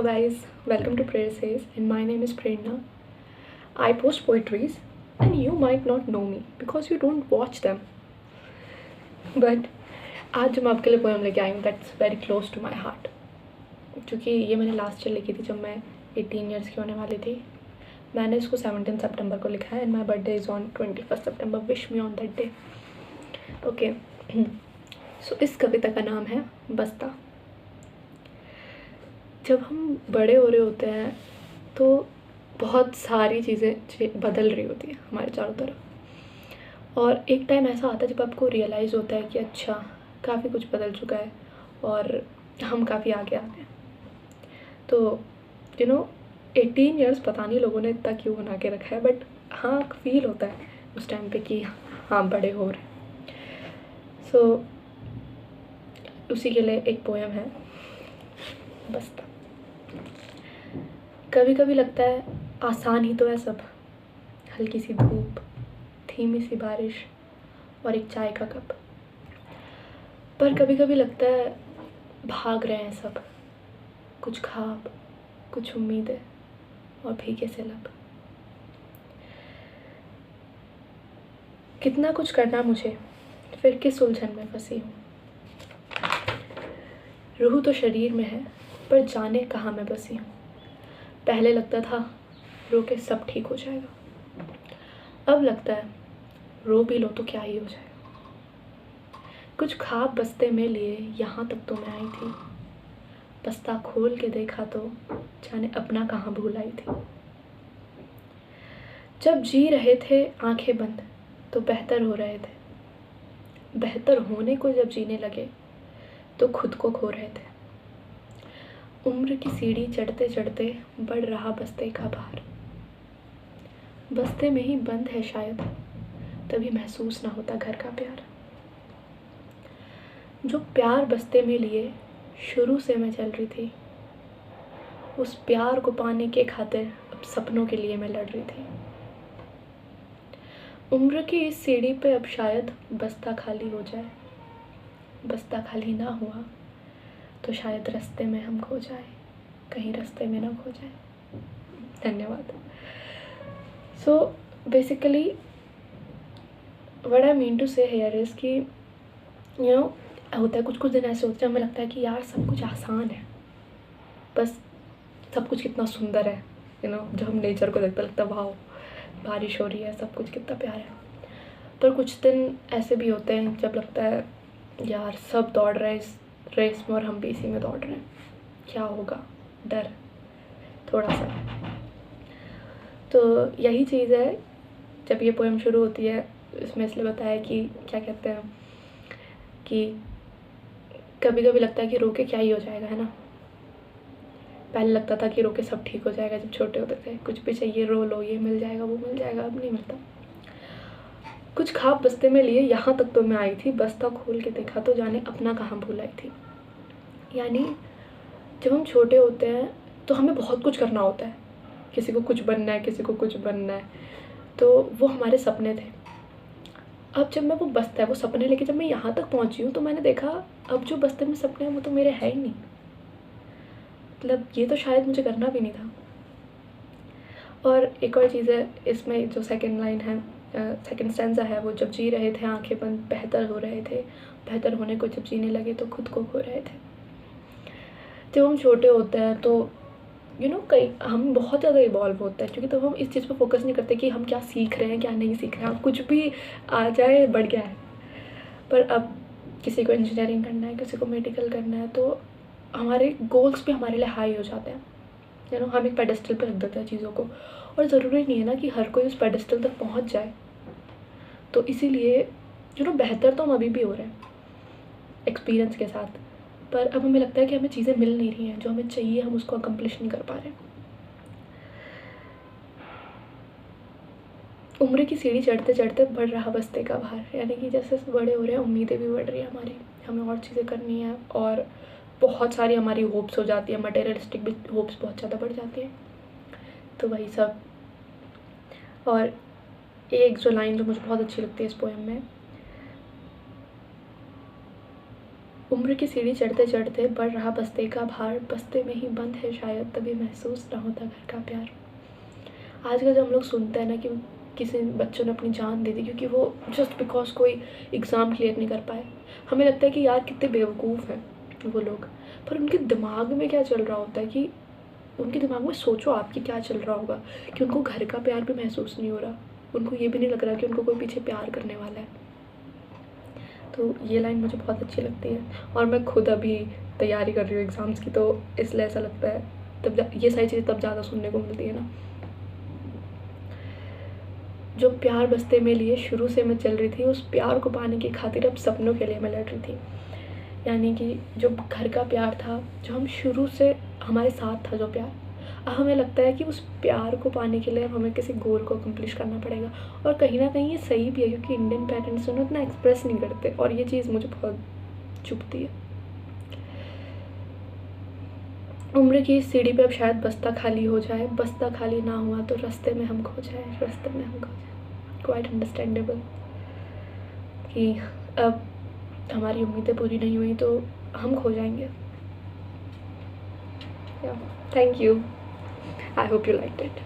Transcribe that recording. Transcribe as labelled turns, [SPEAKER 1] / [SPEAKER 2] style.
[SPEAKER 1] guys, welcome to Prayer Says, and my name is Prerna. I post poetries, and you might not know me because you don't watch them. But आज जो मैं आपके लिए poem लेके आई हूँ that's very close to my heart, क्योंकि ये मैंने लास्ट ईयर लिखी थी जब मैं 18 ईयर्स की होने वाली थी. मैंने इसको 17 सितंबर को लिखा है and my birthday is on 21 सितंबर. Wish me on that day. Okay, so इस कविता का नाम है बस्ता. जब हम बड़े हो रहे होते हैं तो बहुत सारी चीज़ें बदल रही होती हैं हमारे चारों तरफ, और एक टाइम ऐसा आता है जब आपको रियलाइज़ होता है कि अच्छा काफ़ी कुछ बदल चुका है और हम काफ़ी आगे आ गए. तो 18 ईयर्स पता नहीं लोगों ने इतना क्यों बना के रखा है, बट हाँ फील होता है उस टाइम पे कि हाँ बड़े हो रहे. सो उसी के लिए एक पोएम है बस्ता. कभी कभी लगता है आसान ही तो है सब, हल्की सी धूप, धीमी सी बारिश और एक चाय का कप. पर कभी कभी लगता है भाग रहे हैं सब, कुछ ख्वाब, कुछ उम्मीदें और भीगे से लब. कितना कुछ करना मुझे, फिर किस उलझन में फंसी हूँ. रूह तो शरीर में है पर जाने कहाँ मैं बसी हूँ. पहले लगता था रो के सब ठीक हो जाएगा, अब लगता है रो भी लो तो क्या ही हो जाएगा. कुछ ख्वाब बस्ते में लिए यहाँ तक तो मैं आई थी, बस्ता खोल के देखा तो जाने अपना कहाँ भूल आई थी. जब जी रहे थे आंखें बंद तो बेहतर हो रहे थे, बेहतर होने को जब जीने लगे तो खुद को खो रहे थे. उम्र की सीढ़ी चढ़ते चढ़ते बढ़ रहा बस्ते का भार. बस्ते में ही बंद है शायद, तभी महसूस ना होता घर का प्यार. जो प्यार बस्ते में लिए शुरू से मैं चल रही थी, उस प्यार को पाने के खातिर अब सपनों के लिए मैं लड़ रही थी. उम्र की इस सीढ़ी पे अब शायद बस्ता खाली हो जाए. बस्ता खाली ना हुआ तो शायद रास्ते में हम खो जाए, कहीं रास्ते में ना खो जाए. धन्यवाद. So basically what I mean to say here is कि होता है कुछ दिन ऐसे होते हैं हमें लगता है कि यार सब कुछ आसान है, बस सब कुछ कितना सुंदर है. जब हम नेचर को देखते लगता है वाह बारिश हो रही है, सब कुछ कितना प्यारा है. पर कुछ दिन ऐसे भी होते हैं जब लगता है यार सब दौड़ रहे हैं इस रेस में और हम भी इसी में दौड़ रहे हैं, क्या होगा, डर थोड़ा सा. तो यही चीज़ है जब ये पोएम शुरू होती है. इसमें इसलिए बताया कि क्या कहते हैं कि कभी कभी लगता है कि रो के क्या ही हो जाएगा, है ना. पहले लगता था कि रो के सब ठीक हो जाएगा जब छोटे होते थे, कुछ भी चाहिए रो लो, ये मिल जाएगा वो मिल जाएगा. अब नहीं मिलता. कुछ ख्वाब बस्ते में लिए यहाँ तक तो मैं आई थी, बस्ता खोल के देखा तो जाने अपना कहाँ भूल आई थी. यानी जब हम छोटे होते हैं तो हमें बहुत कुछ करना होता है, किसी को कुछ बनना है, किसी को कुछ बनना है, तो वो हमारे सपने थे. अब जब मैं वो बस्ता है वो सपने लेके जब मैं यहाँ तक पहुँची हूँ तो मैंने देखा अब जो बस्ते में सपने हैं वो तो मेरे है ही नहीं. मतलब ये तो शायद मुझे करना भी नहीं था. और एक और चीज़ है इसमें, जो सेकंड लाइन है, सेकंड स्टैंजा है, वो जब जी रहे थे आंखें बंद बेहतर हो रहे थे, बेहतर होने को जब जीने लगे तो खुद को खो रहे थे. जब हम छोटे होते हैं तो कई हम बहुत ज़्यादा इवॉल्व होते हैं, क्योंकि तब हम इस चीज़ पर फोकस नहीं करते कि हम क्या सीख रहे हैं क्या नहीं सीख रहे हैं. अब कुछ भी आ जाए बढ़ गया है. पर अब किसी को इंजीनियरिंग करना है, किसी को मेडिकल करना है, तो हमारे गोल्स भी हमारे लिए हाई हो जाते हैं. हम एक पेडेस्टल पर रख देते हैं चीज़ों को, और ज़रूरी नहीं है ना कि हर कोई उस पेडेस्टल तक पहुंच जाए. तो इसीलिए बेहतर तो हम अभी भी हो रहे हैं एक्सपीरियंस के साथ, पर अब हमें लगता है कि हमें चीज़ें मिल नहीं रही हैं जो हमें चाहिए, हम उसको अकम्प्लिश नहीं कर पा रहे. उम्र की सीढ़ी चढ़ते चढ़ते बढ़ रहा बस्ते का भार. यानी कि जैसे बड़े हो रहे हैं उम्मीदें भी बढ़ रही हैं हमारी, हमें और चीज़ें करनी है और बहुत सारी हमारी होप्स हो जाती है, मटेरियलिस्टिक भी होप्स बहुत ज़्यादा बढ़ जाती हैं. तो वही सब. और एक जो लाइन जो मुझे बहुत अच्छी लगती है इस पोएम में, उम्र की सीढ़ी चढ़ते चढ़ते बढ़ रहा बस्ते का भार, बस्ते में ही बंद है शायद तभी महसूस ना होता घर का प्यार। आजकल जब हम लोग सुनते हैं ना कि किसी बच्चों ने अपनी जान दे दी क्योंकि वो जस्ट बिकॉज कोई एग्ज़ाम क्लियर नहीं कर पाए, हमें लगता है कि यार कितने बेवकूफ़ हैं वो लोग। पर उनके दिमाग में क्या चल रहा होता है कि उनके दिमाग में सोचो आपकी क्या चल रहा होगा कि उनको घर का प्यार भी महसूस नहीं हो रहा, उनको ये भी नहीं लग रहा कि उनको कोई पीछे प्यार करने वाला है। तो ये लाइन मुझे बहुत अच्छी लगती है और मैं खुद अभी तैयारी कर रही हूँ एग्ज़ाम्स की, तो इसलिए ऐसा लगता है तब ये सारी चीज़ें तब ज़्यादा सुनने को मिलती है ना। जो प्यार बस्ते में लिए शुरू से मैं चल रही थी, उस प्यार को पाने की खातिर अब सपनों के लिए मैं लड़ रही थी। यानी कि जो घर का प्यार था, जो हम शुरू से हमारे साथ था जो प्यार, अब हमें लगता है कि उस प्यार को पाने के लिए अब हमें किसी गोल को अकम्प्लिश करना पड़ेगा। और कहीं ना कहीं ये सही भी है क्योंकि इंडियन पेरेंट्स उन्हें उतना एक्सप्रेस नहीं करते और ये चीज़ मुझे बहुत चुभती है। उम्र की इस सीढ़ी पे अब शायद बस्ता खाली हो जाए, बस्ता खाली ना हुआ तो रास्ते में हम खो जाए, रास्ते में हम खो जाए। क्वाइट अंडरस्टैंडेबल कि अब हमारी उम्मीदें पूरी नहीं हुई तो हम खो जाएंगे। Thank you, I hope you liked it.